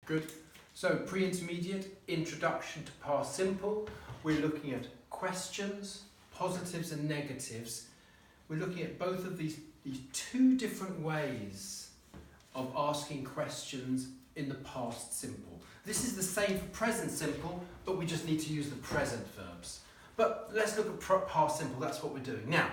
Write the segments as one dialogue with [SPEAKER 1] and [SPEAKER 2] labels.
[SPEAKER 1] Good. So pre-intermediate, introduction to past simple. We're looking at questions, positives and negatives. We're looking at both of these two different ways of asking questions in the past simple. This is the same for present simple, but we just need to use the present verbs. But let's look at past simple, that's what we're doing. Now,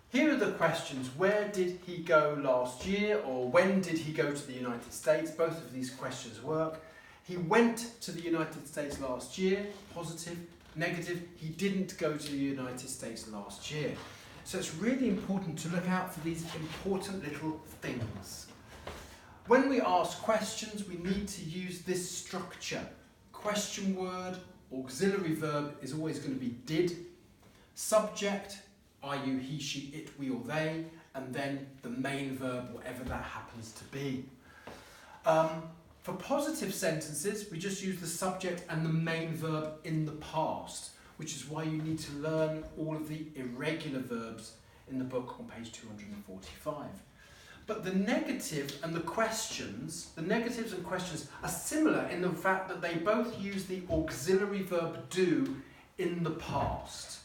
[SPEAKER 1] here are the questions. Where did he go last year? Or when did he go to the United States? Both of these questions work. He went to the United States last year, positive. Negative, he didn't go to the United States last year. So it's really important to look out for these important little things. When we ask questions, we need to use this structure. Question word, auxiliary verb is always going to be did. Subject, are you, he, she, it, we or they, and then the main verb, whatever that happens to be. For positive sentences, we just use the subject and the main verb in the past, which is why you need to learn all of the irregular verbs in the book on page 245. But the negative and the questions, the negatives and questions are similar in the fact that they both use the auxiliary verb do in the past.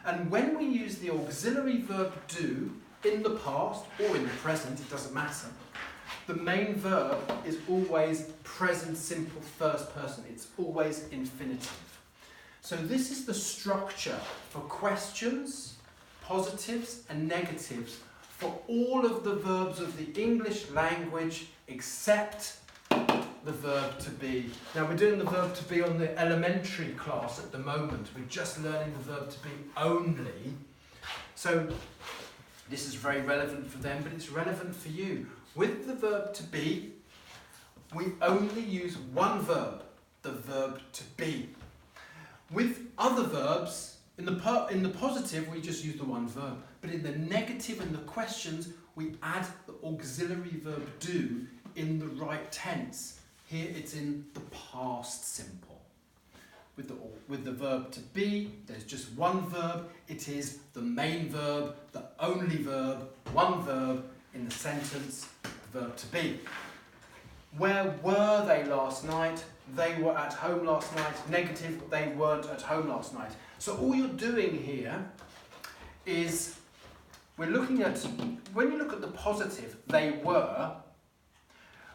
[SPEAKER 1] And when we use the auxiliary verb do in the past or in the present, it doesn't matter, the main verb is always present simple first person. It's always infinitive. So this is the structure for questions, positives and negatives for all of the verbs of the English language except the verb to be. Now we're doing the verb to be on the elementary class at the moment. We're just learning the verb to be only. So this is very relevant for them, but it's relevant for you. With the verb to be, we only use one verb, the verb to be. With other verbs, in the positive, we just use the one verb. But in the negative and the questions, we add the auxiliary verb do in the right tense. Here it's in the past simple. With the verb to be, there's just one verb. It is the main verb, the only verb, one verb in the sentence, the verb to be. Where were they last night? They were at home last night. Negative, they weren't at home last night. So all you're doing here is, we're looking at, when you look at the positive, they were,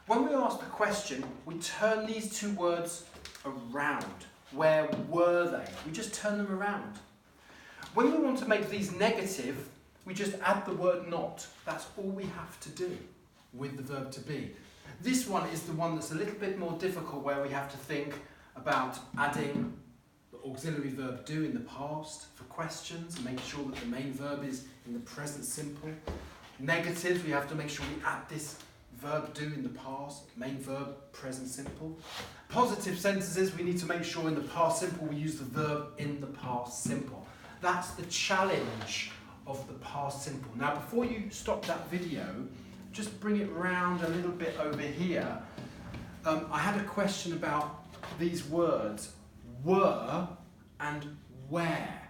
[SPEAKER 1] when we ask the question, we turn these two words around. Where were they? We just turn them around. When we want to make these negative, we just add the word not. That's all we have to do with the verb to be. This one is the one that's a little bit more difficult, where we have to think about adding the auxiliary verb do in the past for questions, and make sure that the main verb is in the present simple. Negatives, we have to make sure we add this verb do in the past, main verb, present simple. Positive sentences, we need to make sure in the past simple we use the verb in the past simple. That's the challenge of the past simple. Now before you stop that video, just bring it round a little bit over here. I had a question about these words, were and where,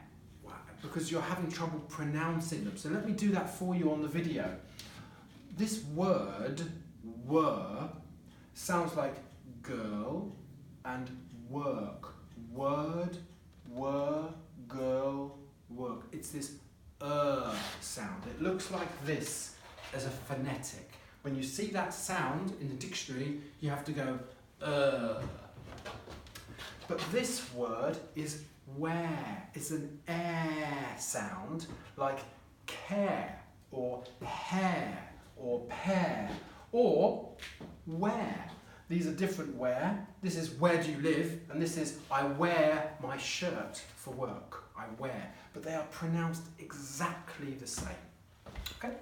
[SPEAKER 1] because you're having trouble pronouncing them. So let me do that for you on the video. This word, were, sounds like girl and work. Word, were, girl, work. It's this sound. It looks like this as a phonetic. When you see that sound in the dictionary, you have to go But this word is where. It's an air sound, like care or hair or pair or where. These are different where. This is where do you live, and this is I wear my shirt for work. I wear. But they are pronounced exactly the same. Okay?